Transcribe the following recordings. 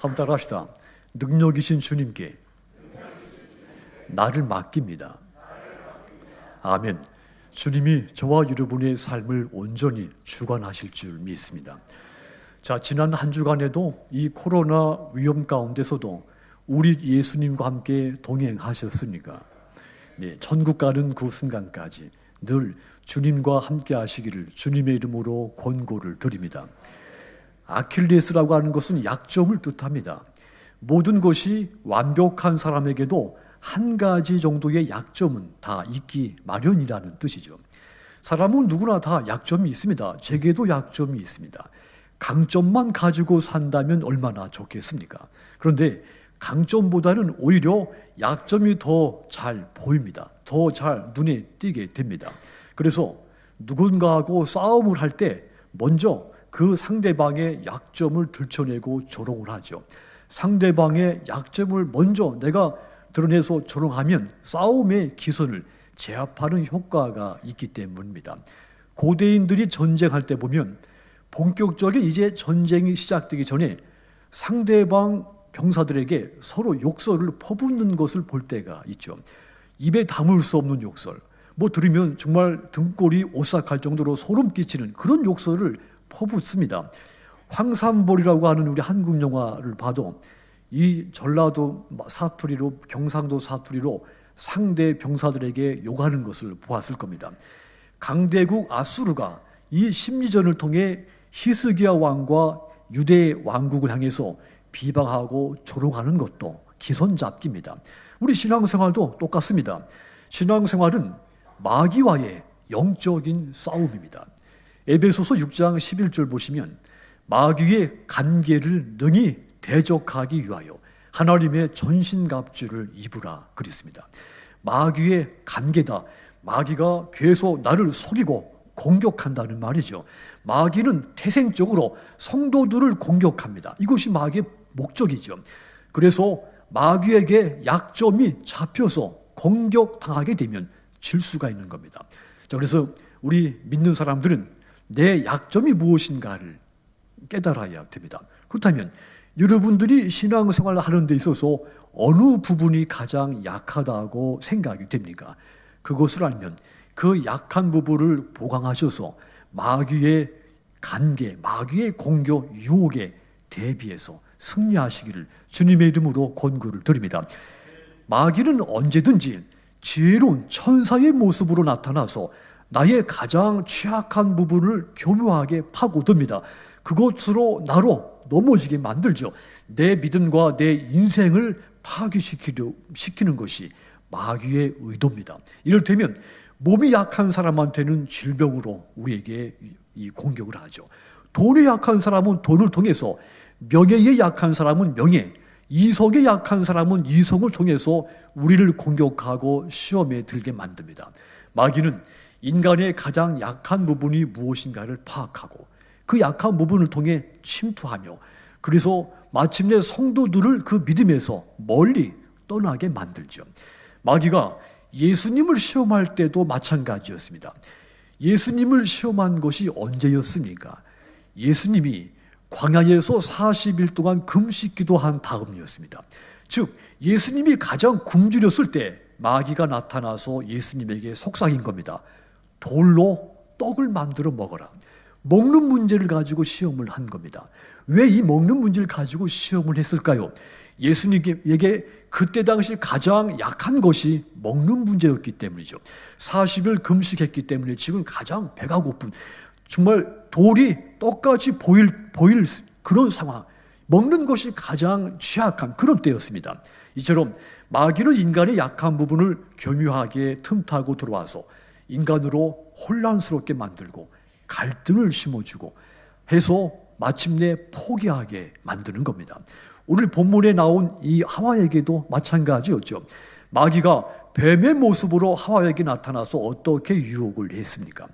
한번 따라합시다. 능력이신 주님께 나를 맡깁니다. 아멘. 주님이 저와 여러분의 삶을 온전히 주관하실 줄 믿습니다. 자, 지난 한 주간에도 이 코로나 위험 가운데서도 우리 예수님과 함께 동행하셨으니까 네, 천국 가는 그 순간까지 늘 주님과 함께 하시기를 주님의 이름으로 권고를 드립니다. 아킬레스라고 하는 것은 약점을 뜻합니다. 모든 것이 완벽한 사람에게도 한 가지 정도의 약점은 다 있기 마련이라는 뜻이죠. 사람은 누구나 다 약점이 있습니다. 제게도 약점이 있습니다. 강점만 가지고 산다면 얼마나 좋겠습니까? 그런데 강점보다는 오히려 약점이 더 잘 보입니다. 더 잘 눈에 띄게 됩니다. 그래서 누군가하고 싸움을 할 때 먼저 그 상대방의 약점을 들춰내고 조롱을 하죠. 상대방의 약점을 먼저 내가 드러내서 조롱하면 싸움의 기선을 제압하는 효과가 있기 때문입니다. 고대인들이 전쟁할 때 보면 본격적인 이제 전쟁이 시작되기 전에 상대방 병사들에게 서로 욕설을 퍼붓는 것을 볼 때가 있죠. 입에 담을 수 없는 욕설, 들으면 정말 등골이 오싹할 정도로 소름 끼치는 그런 욕설을 퍼붓습니다. 황산벌이라고 하는 우리 한국 영화를 봐도 이 전라도 사투리로, 경상도 사투리로 상대 병사들에게 욕하는 것을 보았을 겁니다. 강대국 아수르가 이 심리전을 통해 히스기야 왕과 유대 왕국을 향해서 비방하고 조롱하는 것도 기선잡기입니다. 우리 신앙생활도 똑같습니다. 신앙생활은 마귀와의 영적인 싸움입니다. 에베소서 6장 11절 보시면 마귀의 간계를 능히 대적하기 위하여 하나님의 전신갑주를 입으라 그랬습니다. 마귀의 간계다. 마귀가 계속 나를 속이고 공격한다는 말이죠. 마귀는 태생적으로 성도들을 공격합니다. 이것이 마귀의 목적이죠. 그래서 마귀에게 약점이 잡혀서 공격당하게 되면 질 수가 있는 겁니다. 자, 그래서 우리 믿는 사람들은 내 약점이 무엇인가를 깨달아야 됩니다. 그렇다면 여러분들이 신앙생활을 하는 데 있어서 어느 부분이 가장 약하다고 생각이 됩니까? 그것을 알면 그 약한 부분을 보강하셔서 마귀의 간계, 마귀의 공격, 유혹에 대비해서 승리하시기를 주님의 이름으로 권고를 드립니다. 마귀는 언제든지 지혜로운 천사의 모습으로 나타나서 나의 가장 취약한 부분을 교묘하게 파고듭니다. 그것으로 나로 넘어지게 만들죠. 내 믿음과 내 인생을 파괴시키는 것이 마귀의 의도입니다. 이를테면 몸이 약한 사람한테는 질병으로 우리에게 이 공격을 하죠. 돈이 약한 사람은 돈을 통해서, 명예에 약한 사람은 명예, 이성에 약한 사람은 이성을 통해서 우리를 공격하고 시험에 들게 만듭니다. 마귀는 인간의 가장 약한 부분이 무엇인가를 파악하고 그 약한 부분을 통해 침투하며, 그래서 마침내 성도들을 그 믿음에서 멀리 떠나게 만들죠. 마귀가 예수님을 시험할 때도 마찬가지였습니다. 예수님을 시험한 것이 언제였습니까? 예수님이 광야에서 40일 동안 금식 기도한 다음이었습니다. 즉 예수님이 가장 굶주렸을 때 마귀가 나타나서 예수님에게 속삭인 겁니다. 돌로 떡을 만들어 먹어라. 먹는 문제를 가지고 시험을 한 겁니다. 왜 이 먹는 문제를 가지고 시험을 했을까요? 예수님에게 그때 당시 가장 약한 것이 먹는 문제였기 때문이죠. 40일 금식했기 때문에 지금 가장 배가 고픈, 정말 돌이 떡같이 보일 그런 상황, 먹는 것이 가장 취약한 그런 때였습니다. 이처럼 마귀는 인간의 약한 부분을 교묘하게 틈타고 들어와서 인간으로 혼란스럽게 만들고 갈등을 심어주고 해서 마침내 포기하게 만드는 겁니다. 오늘 본문에 나온 이 하와에게도 마찬가지였죠. 마귀가 뱀의 모습으로 하와에게 나타나서 어떻게 유혹을 했습니까?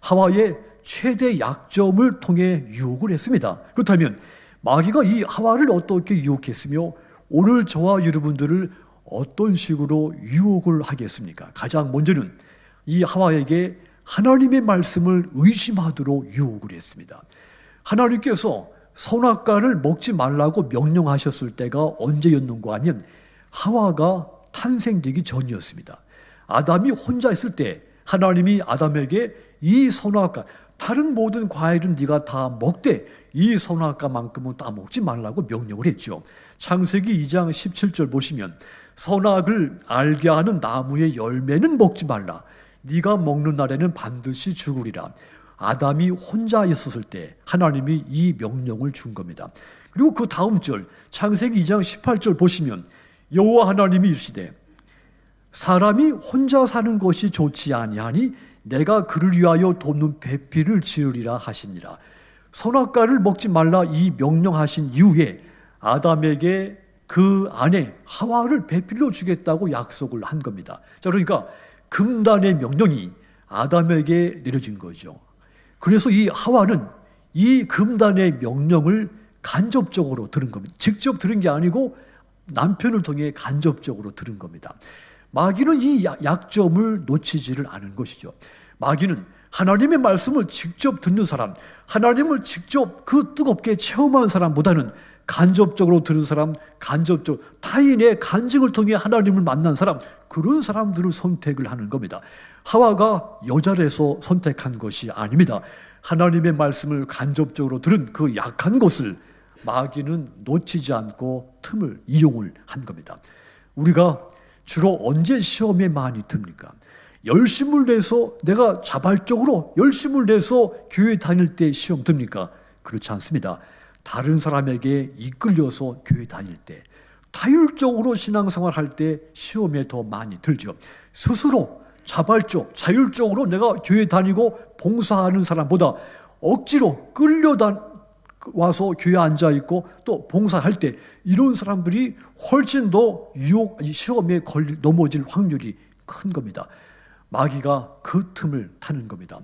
하와의 최대 약점을 통해 유혹을 했습니다. 그렇다면 마귀가 이 하와를 어떻게 유혹했으며 오늘 저와 여러분들을 어떤 식으로 유혹을 하겠습니까? 가장 먼저는 이 하와에게 하나님의 말씀을 의심하도록 유혹을 했습니다. 하나님께서 선악과를 먹지 말라고 명령하셨을 때가 언제였는가 하면 하와가 탄생되기 전이었습니다. 아담이 혼자 있을 때 하나님이 아담에게 이 선악과, 다른 모든 과일은 네가 다 먹되 이 선악과만큼은 따먹지 말라고 명령을 했죠. 창세기 2장 17절 보시면 선악을 알게 하는 나무의 열매는 먹지 말라. 네가 먹는 날에는 반드시 죽으리라. 아담이 혼자 있었을 때 하나님이 이 명령을 준 겁니다. 그리고 그 다음 절 창세기 2장 18절 보시면 여호와 하나님이 이르시되 사람이 혼자 사는 것이 좋지 아니하니 내가 그를 위하여 돕는 배필을 지으리라 하시니라. 선악과를 먹지 말라 이 명령하신 이후에 아담에게 그 아내 하와를 배필로 주겠다고 약속을 한 겁니다. 자, 그러니까 금단의 명령이 아담에게 내려진 거죠. 그래서 이 하와는 이 금단의 명령을 간접적으로 들은 겁니다. 직접 들은 게 아니고 남편을 통해 간접적으로 들은 겁니다. 마귀는 이 약점을 놓치지를 않은 것이죠. 마귀는 하나님의 말씀을 직접 듣는 사람, 하나님을 직접 그 뜨겁게 체험한 사람보다는 간접적으로 들은 사람, 간접적으로 타인의 간증을 통해 하나님을 만난 사람, 그런 사람들을 선택을 하는 겁니다. 하와가 여자라서 선택한 것이 아닙니다. 하나님의 말씀을 간접적으로 들은 그 약한 것을 마귀는 놓치지 않고 틈을 이용을 한 겁니다. 우리가 주로 언제 시험에 많이 듭니까? 열심을 내서 내가 자발적으로 열심을 내서 교회 다닐 때 시험 듭니까? 그렇지 않습니다. 다른 사람에게 이끌려서 교회 다닐 때, 타율적으로 신앙생활 할 때 시험에 더 많이 들죠. 스스로 자발적, 자율적으로 내가 교회 다니고 봉사하는 사람보다 억지로 끌려와서 교회에 앉아있고 또 봉사할 때 이런 사람들이 훨씬 더 시험에 넘어질 확률이 큰 겁니다. 마귀가 그 틈을 타는 겁니다.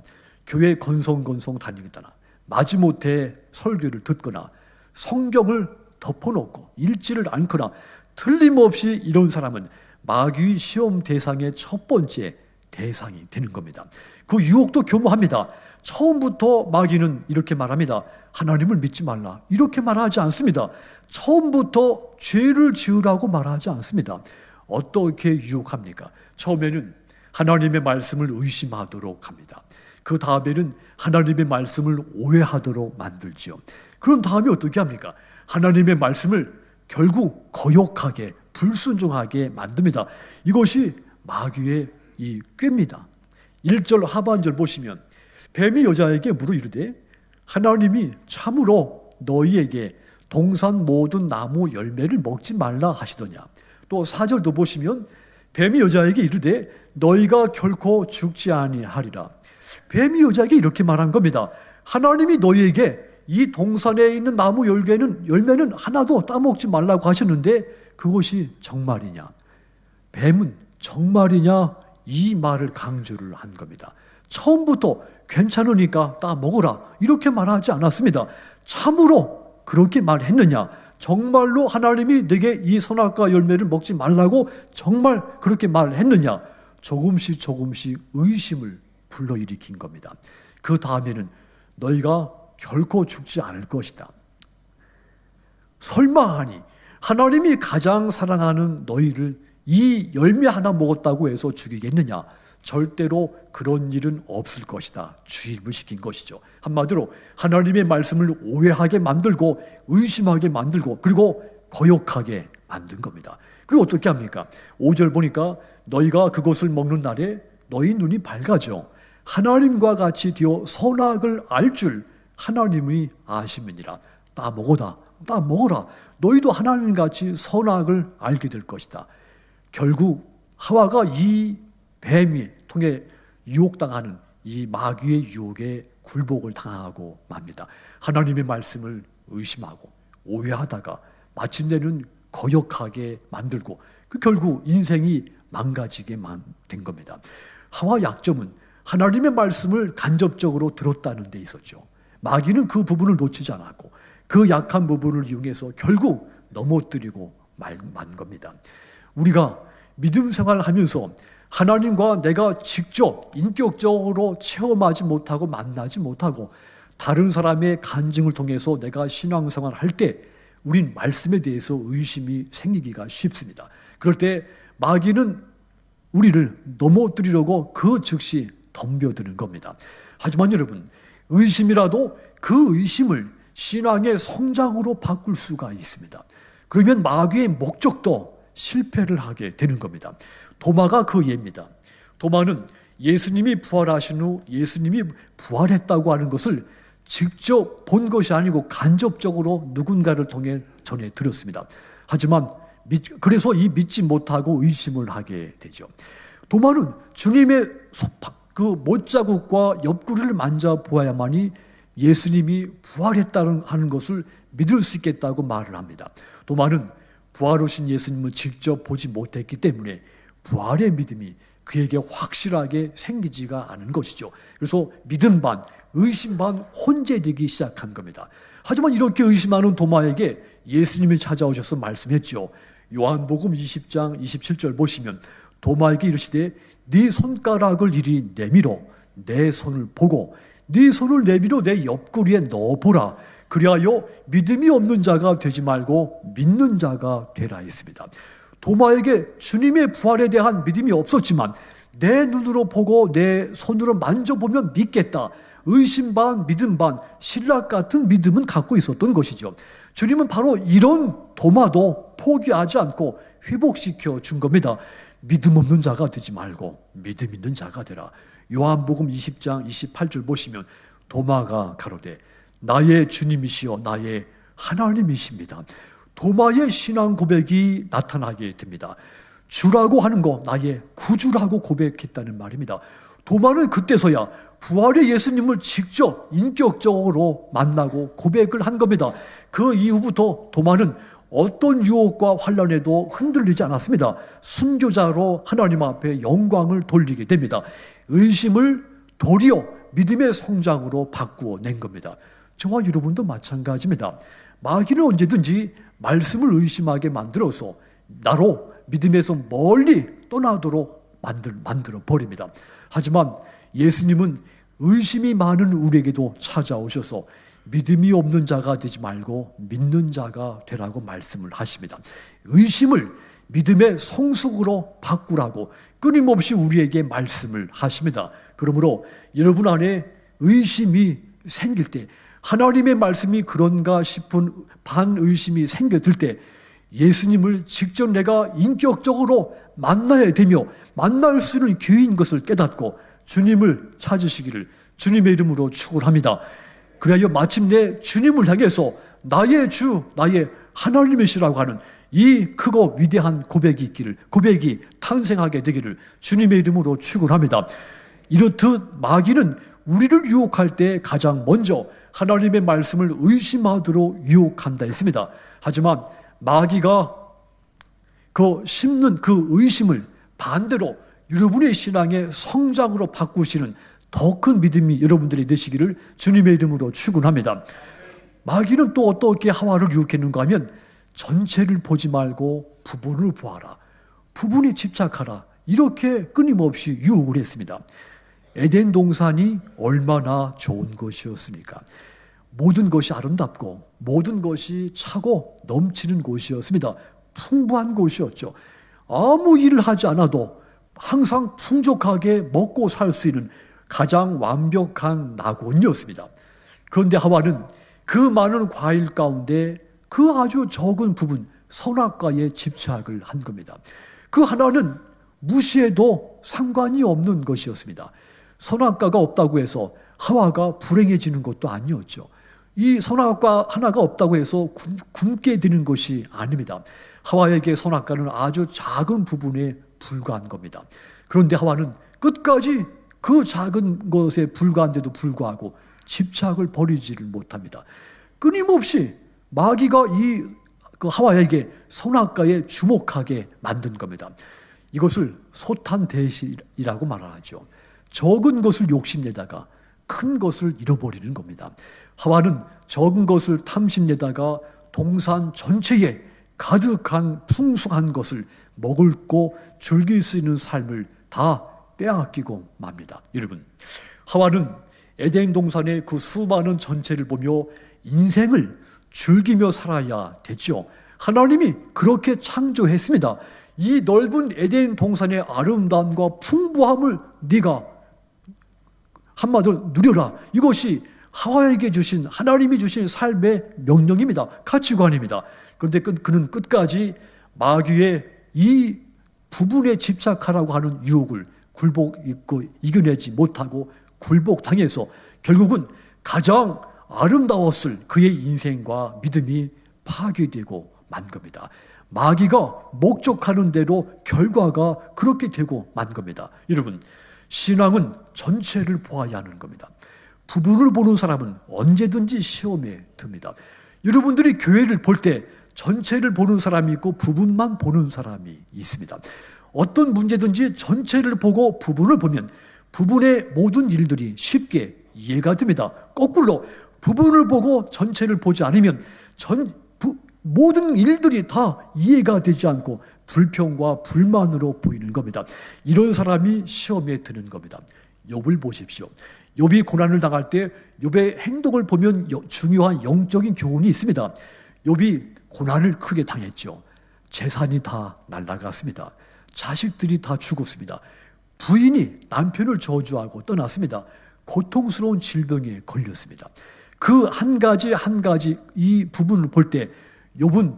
교회 건성건성 다니겠다나 마지못해 설교를 듣거나 성경을 덮어놓고 읽지를 않거나 틀림없이 이런 사람은 마귀의 시험 대상의 첫 번째 대상이 되는 겁니다. 그 유혹도 교묘합니다. 처음부터 마귀는 이렇게 말합니다. 하나님을 믿지 말라. 이렇게 말하지 않습니다. 처음부터 죄를 지으라고 말하지 않습니다. 어떻게 유혹합니까? 처음에는 하나님의 말씀을 의심하도록 합니다. 그 다음에는 하나님의 말씀을 오해하도록 만들죠. 그런 다음에 어떻게 합니까? 하나님의 말씀을 결국 거역하게, 불순종하게 만듭니다. 이것이 마귀의 이 꾀입니다. 1절 하반절 보시면 뱀이 여자에게 물어 이르되 하나님이 참으로 너희에게 동산 모든 나무 열매를 먹지 말라 하시더냐. 또 4절도 보시면 뱀이 여자에게 이르되 너희가 결코 죽지 아니하리라. 뱀이 여자에게 이렇게 말한 겁니다. 하나님이 너희에게 이 동산에 있는 나무 열매는 하나도 따먹지 말라고 하셨는데 그것이 정말이냐? 뱀은 정말이냐? 이 말을 강조를 한 겁니다. 처음부터 괜찮으니까 따먹어라 이렇게 말하지 않았습니다. 참으로 그렇게 말했느냐? 정말로 하나님이 내게 이 선악과 열매를 먹지 말라고 정말 그렇게 말했느냐? 조금씩 의심을 불러일으킨 겁니다. 그 다음에는 너희가 결코 죽지 않을 것이다. 설마하니 하나님이 가장 사랑하는 너희를 이 열매 하나 먹었다고 해서 죽이겠느냐? 절대로 그런 일은 없을 것이다. 주입을 시킨 것이죠. 한마디로 하나님의 말씀을 오해하게 만들고 의심하게 만들고 그리고 거역하게 만든 겁니다. 그리고 어떻게 합니까? 5절 보니까 너희가 그것을 먹는 날에 너희 눈이 밝아져 하나님과 같이 되어 선악을 알 줄 하나님이 아심이니라. 따먹어라. 너희도 하나님같이 선악을 알게 될 것이다. 결국 하와가 이 뱀이 통해 유혹당하는 이 마귀의 유혹에 굴복을 당하고 맙니다. 하나님의 말씀을 의심하고 오해하다가 마침내는 거역하게 만들고 결국 인생이 망가지게 된 겁니다. 하와 약점은 하나님의 말씀을 간접적으로 들었다는 데 있었죠. 마귀는 그 부분을 놓치지 않았고 그 약한 부분을 이용해서 결국 넘어뜨리고 만 겁니다. 우리가 믿음 생활하면서 하나님과 내가 직접 인격적으로 체험하지 못하고 만나지 못하고 다른 사람의 간증을 통해서 내가 신앙생활을 할 때 우린 말씀에 대해서 의심이 생기기가 쉽습니다. 그럴 때 마귀는 우리를 넘어뜨리려고 그 즉시 덤벼드는 겁니다. 하지만 여러분, 의심이라도 그 의심을 신앙의 성장으로 바꿀 수가 있습니다. 그러면 마귀의 목적도 실패를 하게 되는 겁니다. 도마가 그 예입니다. 도마는 예수님이 부활하신 후 예수님이 부활했다고 하는 것을 직접 본 것이 아니고 간접적으로 누군가를 통해 전해 들었습니다. 하지만 그래서 이 믿지 못하고 의심을 하게 되죠. 도마는 주님의 그 못자국과 옆구리를 만져보아야만이 예수님이 부활했다는 하는 것을 믿을 수 있겠다고 말을 합니다. 도마는 부활하신 예수님을 직접 보지 못했기 때문에 부활의 믿음이 그에게 확실하게 생기지가 않은 것이죠. 그래서 믿음 반, 의심 반 혼재되기 시작한 겁니다. 하지만 이렇게 의심하는 도마에게 예수님이 찾아오셔서 말씀했죠. 요한복음 20장 27절 보시면 도마에게 이르시되 네 손가락을 이리 내밀어 내 손을 보고 네 손을 내밀어 내 옆구리에 넣어보라. 그리하여 믿음이 없는 자가 되지 말고 믿는 자가 되라 했습니다. 도마에게 주님의 부활에 대한 믿음이 없었지만 내 눈으로 보고 내 손으로 만져보면 믿겠다. 의심 반 믿음 반 신락 같은 믿음은 갖고 있었던 것이죠. 주님은 바로 이런 도마도 포기하지 않고 회복시켜 준 겁니다. 믿음 없는 자가 되지 말고 믿음 있는 자가 되라. 요한복음 20장 28절 보시면 도마가 가로되 나의 주님이시여 나의 하나님이십니다. 도마의 신앙 고백이 나타나게 됩니다. 주라고 하는 거 나의 구주라고 고백했다는 말입니다. 도마는 그때서야 부활의 예수님을 직접 인격적으로 만나고 고백을 한 겁니다. 그 이후부터 도마는 어떤 유혹과 환난에도 흔들리지 않았습니다. 순교자로 하나님 앞에 영광을 돌리게 됩니다. 의심을 도리어 믿음의 성장으로 바꾸어 낸 겁니다. 저와 여러분도 마찬가지입니다. 마귀는 언제든지 말씀을 의심하게 만들어서 나로 믿음에서 멀리 떠나도록 만들어 버립니다. 하지만 예수님은 의심이 많은 우리에게도 찾아오셔서 믿음이 없는 자가 되지 말고 믿는 자가 되라고 말씀을 하십니다. 의심을 믿음의 성숙으로 바꾸라고 끊임없이 우리에게 말씀을 하십니다. 그러므로 여러분 안에 의심이 생길 때, 하나님의 말씀이 그런가 싶은 반의심이 생겨들 때 예수님을 직접 내가 인격적으로 만나야 되며 만날 수 있는 기회인 것을 깨닫고 주님을 찾으시기를 주님의 이름으로 축원합니다. 그래야 마침내 주님을 향해서 나의 주, 나의 하나님이시라고 하는 이 크고 위대한 고백이 탄생하게 되기를 주님의 이름으로 축원합니다. 이렇듯 마귀는 우리를 유혹할 때 가장 먼저 하나님의 말씀을 의심하도록 유혹한다 했습니다. 하지만 마귀가 심는 그 의심을 반대로 여러분의 신앙의 성장으로 바꾸시는 더 큰 믿음이 여러분들이 되시기를 주님의 이름으로 축원합니다. 마귀는 또 어떻게 하와를 유혹했는가 하면 전체를 보지 말고 부분을 보아라. 부분에 집착하라. 이렇게 끊임없이 유혹을 했습니다. 에덴 동산이 얼마나 좋은 곳이었습니까? 모든 것이 아름답고 모든 것이 차고 넘치는 곳이었습니다. 풍부한 곳이었죠. 아무 일을 하지 않아도 항상 풍족하게 먹고 살 수 있는 가장 완벽한 낙원이었습니다. 그런데 하와는 그 많은 과일 가운데 그 아주 적은 부분 선악과에 집착을 한 겁니다. 그 하나는 무시해도 상관이 없는 것이었습니다. 선악과가 없다고 해서 하와가 불행해지는 것도 아니었죠. 이 선악과 하나가 없다고 해서 굶게 되는 것이 아닙니다. 하와에게 선악과는 아주 작은 부분에 불과한 겁니다. 그런데 하와는 끝까지 그 작은 것에 불과한데도 불구하고 집착을 버리지를 못합니다. 끊임없이 마귀가 그 하와에게 선악과에 주목하게 만든 겁니다. 이것을 소탄대실이라고 말하죠. 적은 것을 욕심내다가 큰 것을 잃어버리는 겁니다. 하와는 적은 것을 탐심내다가 동산 전체에 가득한 풍성한 것을 먹고 즐길 수 있는 삶을 다 빼앗기고 맙니다. 여러분, 하와는 에덴 동산의 그 수많은 전체를 보며 인생을 즐기며 살아야 됐죠. 하나님이 그렇게 창조했습니다. 이 넓은 에덴 동산의 아름다움과 풍부함을 네가 한마디로 누려라. 이것이 하와에게 주신, 하나님이 주신 삶의 명령입니다. 가치관입니다. 그런데 그는 끝까지 마귀의 이 부분에 집착하라고 하는 유혹을 이겨내지 못하고 굴복당해서 결국은 가장 아름다웠을 그의 인생과 믿음이 파괴되고 만 겁니다. 마귀가 목적하는 대로 결과가 그렇게 되고 만 겁니다. 여러분, 신앙은 전체를 보아야 하는 겁니다. 부분을 보는 사람은 언제든지 시험에 듭니다. 여러분들이 교회를 볼 때 전체를 보는 사람이 있고 부분만 보는 사람이 있습니다. 어떤 문제든지 전체를 보고 부분을 보면 부분의 모든 일들이 쉽게 이해가 됩니다. 거꾸로 부분을 보고 전체를 보지 않으면 모든 일들이 다 이해가 되지 않고 불평과 불만으로 보이는 겁니다. 이런 사람이 시험에 드는 겁니다. 욥을 보십시오. 욥이 고난을 당할 때 욥의 행동을 보면 중요한 영적인 교훈이 있습니다. 욥이 고난을 크게 당했죠. 재산이 다 날아갔습니다. 자식들이 다 죽었습니다. 부인이 남편을 저주하고 떠났습니다. 고통스러운 질병에 걸렸습니다. 그 한 가지 이 부분을 볼 때 욥은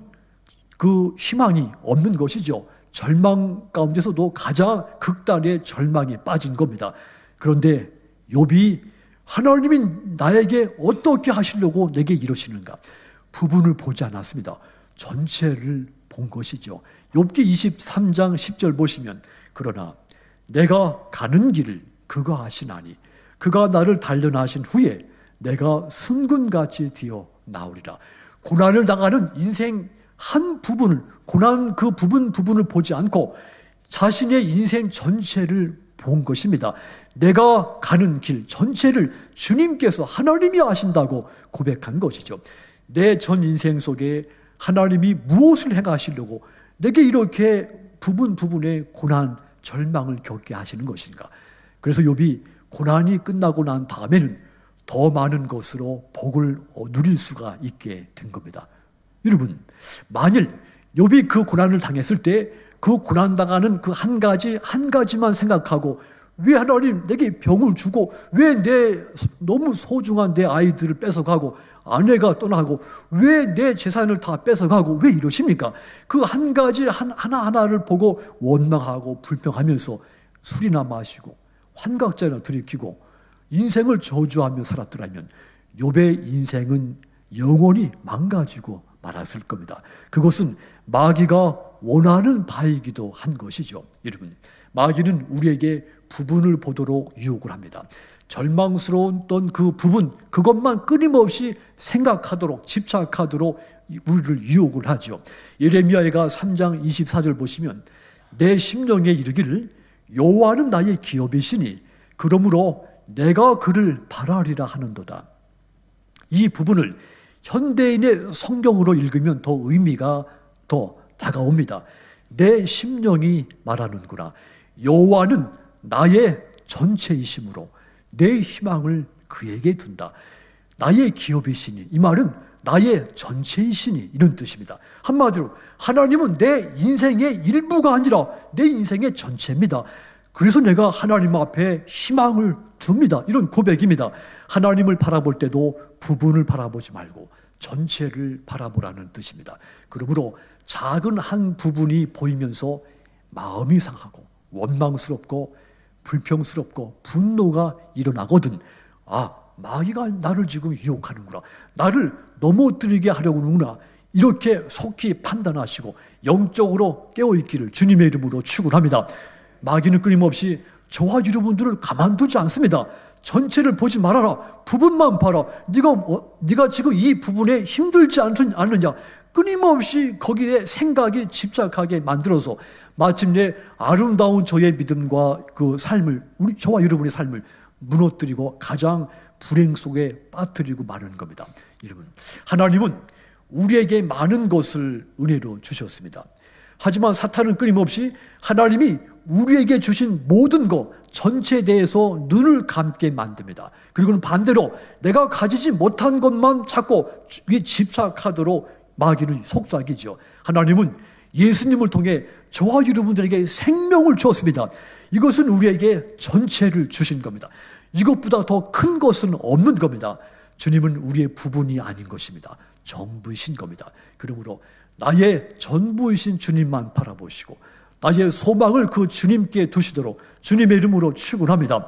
그 희망이 없는 것이죠. 절망 가운데서도 가장 극단의 절망에 빠진 겁니다. 그런데 욥이 하나님이 나에게 어떻게 하시려고 내게 이러시는가? 부분을 보지 않았습니다. 전체를 본 것이죠. 욥기 23장 10절 보시면 그러나 내가 가는 길을 그가 아시나니 그가 나를 단련하신 후에 내가 순금같이 되어 나오리라. 고난을 당하는 인생 한 부분을, 고난 그 부분을 보지 않고 자신의 인생 전체를 본 것입니다. 내가 가는 길 전체를 주님께서 하나님이 아신다고 고백한 것이죠. 내 전 인생 속에 하나님이 무엇을 행하시려고 내게 이렇게 부분에 고난, 절망을 겪게 하시는 것인가? 그래서 욥이 고난이 끝나고 난 다음에는 더 많은 것으로 복을 누릴 수가 있게 된 겁니다. 여러분, 만일 욥이 그 고난을 당했을 때 그 고난 당하는 그 한 가지만 생각하고 왜 하나님 내게 병을 주고 왜 내 너무 소중한 내 아이들을 뺏어가고 아내가 떠나고 왜 내 재산을 다 뺏어가고 왜 이러십니까? 그 한 가지 하나하나를 보고 원망하고 불평하면서 술이나 마시고 환각자나 들이키고 인생을 저주하며 살았더라면 욥의 인생은 영원히 망가지고 말았을 겁니다. 그것은 마귀가 원하는 바이기도 한 것이죠. 여러분, 마귀는 우리에게 부분을 보도록 유혹을 합니다. 절망스러운 그 부분, 그것만 끊임없이 생각하도록, 집착하도록 우리를 유혹을 하죠. 예레미야가 3장 24절 보시면 내 심령에 이르기를 여호와는 나의 기업이시니 그러므로 내가 그를 바라리라 하는도다. 이 부분을 현대인의 성경으로 읽으면 더 의미가 더 다가옵니다. 내 심령이 말하는구나. 여호와는 나의 전체이심으로 내 희망을 그에게 둔다. 나의 기업이시니, 이 말은 나의 전체이시니 이런 뜻입니다. 한마디로 하나님은 내 인생의 일부가 아니라 내 인생의 전체입니다. 그래서 내가 하나님 앞에 희망을 둡니다. 이런 고백입니다. 하나님을 바라볼 때도 부분을 바라보지 말고 전체를 바라보라는 뜻입니다. 그러므로 작은 한 부분이 보이면서 마음이 상하고 원망스럽고 불평스럽고 분노가 일어나거든. 아, 마귀가 나를 지금 유혹하는구나. 나를 넘어뜨리게 하려고 하는구나. 이렇게 속히 판단하시고 영적으로 깨어있기를 주님의 이름으로 축원합니다. 마귀는 끊임없이 저와 여러분들을 가만두지 않습니다. 전체를 보지 말아라. 부분만 봐라. 네가 지금 이 부분에 힘들지 않느냐. 끊임없이 거기에 생각이 집착하게 만들어서 마침내 아름다운 저의 믿음과 그 삶을, 저와 여러분의 삶을 무너뜨리고 가장 불행 속에 빠뜨리고 마는 겁니다. 여러분, 하나님은 우리에게 많은 것을 은혜로 주셨습니다. 하지만 사탄은 끊임없이 하나님이 우리에게 주신 모든 것, 전체에 대해서 눈을 감게 만듭니다. 그리고는 반대로 내가 가지지 못한 것만 자꾸 집착하도록 마귀를 속삭이죠. 하나님은 예수님을 통해 저와 여러분들에게 생명을 주었습니다. 이것은 우리에게 전체를 주신 겁니다. 이것보다 더 큰 것은 없는 겁니다. 주님은 우리의 부분이 아닌 것입니다. 전부이신 겁니다. 그러므로 나의 전부이신 주님만 바라보시고 나의 소망을 그 주님께 두시도록 주님의 이름으로 축원합니다.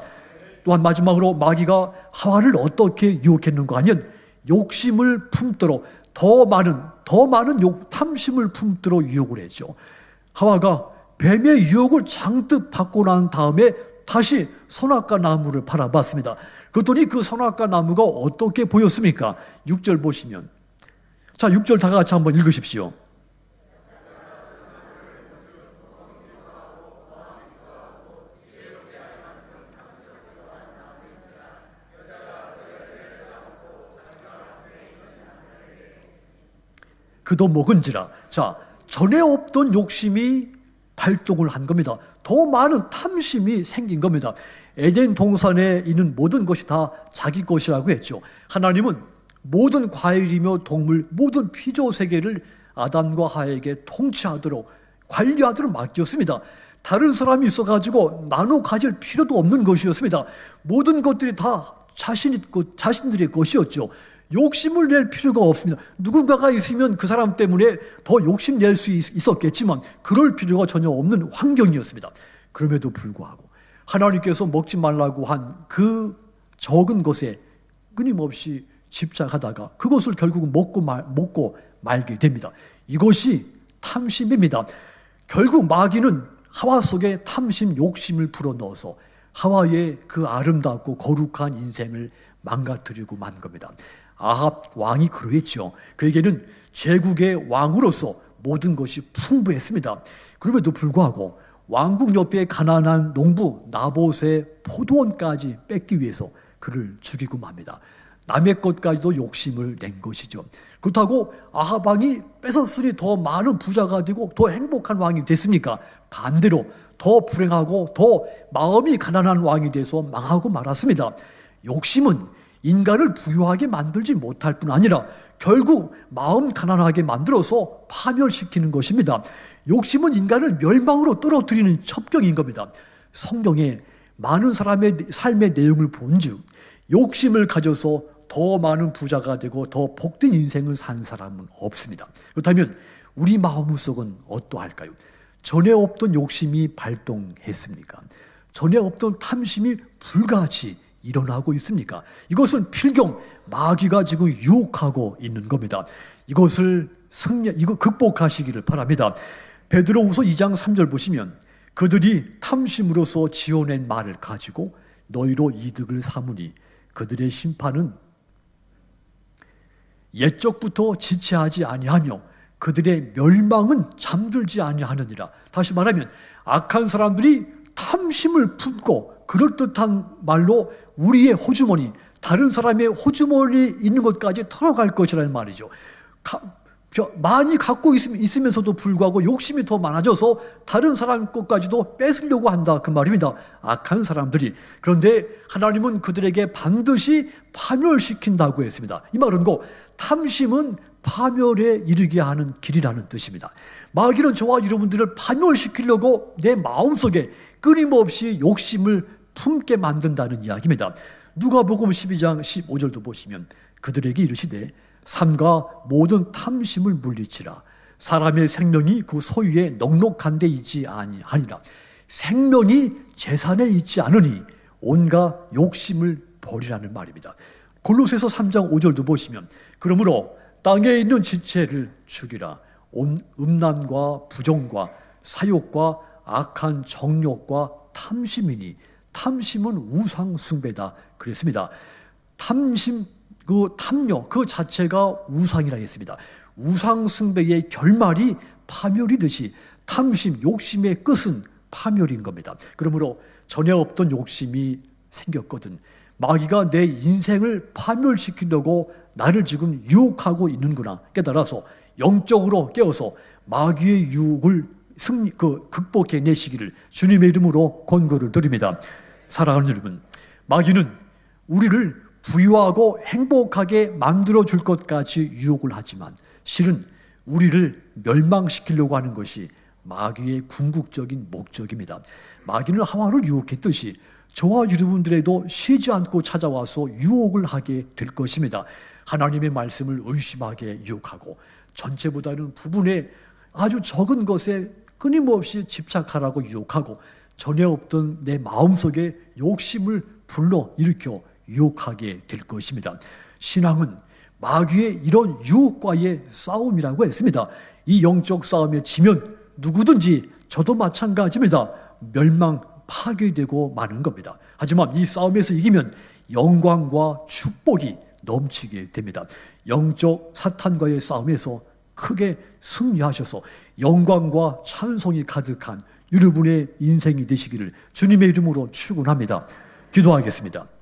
또한 마지막으로 마귀가 하와를 어떻게 유혹했는가 하면 욕심을 품도록 더 많은 탐심을 품도록 유혹을 했죠. 하와가 뱀의 유혹을 잔뜩 받고 난 다음에 다시 선악과 나무를 바라봤습니다. 그랬더니 그 선악과 나무가 어떻게 보였습니까? 6절 보시면, 자 6절 다 같이 한번 읽으십시오. 그도 먹은지라. 자, 전에 없던 욕심이 발동을 한 겁니다. 더 많은 탐심이 생긴 겁니다. 에덴 동산에 있는 모든 것이 다 자기 것이라고 했죠. 하나님은 모든 과일이며 동물, 모든 피조 세계를 아담과 하와에게 통치하도록 관리하도록 맡겼습니다. 다른 사람이 있어가지고 나눠 가질 필요도 없는 것이었습니다. 모든 것들이 다 자신들의 것이었죠. 욕심을 낼 필요가 없습니다. 누군가가 있으면 그 사람 때문에 더 욕심낼 수 있었겠지만 그럴 필요가 전혀 없는 환경이었습니다. 그럼에도 불구하고 하나님께서 먹지 말라고 한 그 적은 것에 끊임없이 집착하다가 그것을 결국은 먹고 말게 됩니다. 이것이 탐심입니다. 결국 마귀는 하와 속에 탐심, 욕심을 불어넣어서 하와의 그 아름답고 거룩한 인생을 망가뜨리고 만 겁니다. 아합 왕이 그러했죠. 그에게는 제국의 왕으로서 모든 것이 풍부했습니다. 그럼에도 불구하고 왕국 옆에 가난한 농부 나봇의 포도원까지 뺏기 위해서 그를 죽이고 맙니다. 남의 것까지도 욕심을 낸 것이죠. 그렇다고 아합 왕이 뺏었으니 더 많은 부자가 되고 더 행복한 왕이 됐습니까? 반대로 더 불행하고 더 마음이 가난한 왕이 돼서 망하고 말았습니다. 욕심은 인간을 부유하게 만들지 못할 뿐 아니라 결국 마음 가난하게 만들어서 파멸시키는 것입니다. 욕심은 인간을 멸망으로 떨어뜨리는 첩경인 겁니다. 성경에 많은 사람의 삶의 내용을 본즉 욕심을 가져서 더 많은 부자가 되고 더 복된 인생을 산 사람은 없습니다. 그렇다면 우리 마음속은 어떠할까요? 전에 없던 욕심이 발동했습니까? 전에 없던 탐심이 불같이 일어나고 있습니까? 이것은 필경 마귀가 지금 유혹하고 있는 겁니다. 이거 극복하시기를 바랍니다. 베드로후서 2장 3절 보시면 그들이 탐심으로서 지어낸 말을 가지고 너희로 이득을 삼으니 그들의 심판은 옛적부터 지체하지 아니하며 그들의 멸망은 잠들지 아니하느니라. 다시 말하면 악한 사람들이 탐심을 품고 그럴듯한 말로 우리의 호주머니, 다른 사람의 호주머니에 있는 것까지 털어갈 것이라는 말이죠. 많이 갖고 있으면서도 불구하고 욕심이 더 많아져서 다른 사람 것까지도 뺏으려고 한다 그 말입니다. 악한 사람들이. 그런데 하나님은 그들에게 반드시 파멸시킨다고 했습니다. 이 말은 탐심은 파멸에 이르게 하는 길이라는 뜻입니다. 마귀는 저와 여러분들을 파멸시키려고 내 마음속에 끊임없이 욕심을 품게 만든다는 이야기입니다. 누가복음 12장 15절도 보시면 그들에게 이르시되 삼가 모든 탐심을 물리치라. 사람의 생명이 그 소유에 넉넉한 데 있지 아니하니라. 생명이 재산에 있지 않으니 온갖 욕심을 버리라는 말입니다. 골로새서 3장 5절도 보시면 그러므로 땅에 있는 지체를 죽이라. 음란과 부정과 사욕과 악한 정욕과 탐심이니 탐심은 우상 숭배다 그랬습니다. 탐욕 그 자체가 우상이라 했습니다. 우상 숭배의 결말이 파멸이듯이 탐심, 욕심의 끝은 파멸인 겁니다. 그러므로 전에 없던 욕심이 생겼거든. 마귀가 내 인생을 파멸시키려고 나를 지금 유혹하고 있는구나 깨달아서 영적으로 깨어서 마귀의 유혹을 극복해내시기를 주님의 이름으로 권고를 드립니다. 사랑하는 여러분, 마귀는 우리를 부유하고 행복하게 만들어줄 것까지 유혹을 하지만 실은 우리를 멸망시키려고 하는 것이 마귀의 궁극적인 목적입니다. 마귀는 하와를 유혹했듯이 저와 여러분들에도 쉬지 않고 찾아와서 유혹을 하게 될 것입니다. 하나님의 말씀을 의심하게 유혹하고 전체보다는 부분에 아주 적은 것에 끊임없이 집착하라고 유혹하고 전에 없던 내 마음속에 욕심을 불러일으켜 유혹하게 될 것입니다. 신앙은 마귀의 이런 유혹과의 싸움이라고 했습니다. 이 영적 싸움에 지면 누구든지 저도 마찬가지입니다. 멸망, 파괴되고 마는 겁니다. 하지만 이 싸움에서 이기면 영광과 축복이 넘치게 됩니다. 영적 사탄과의 싸움에서 크게 승리하셔서 영광과 찬송이 가득한 여러분의 인생이 되시기를 주님의 이름으로 축원합니다. 기도하겠습니다.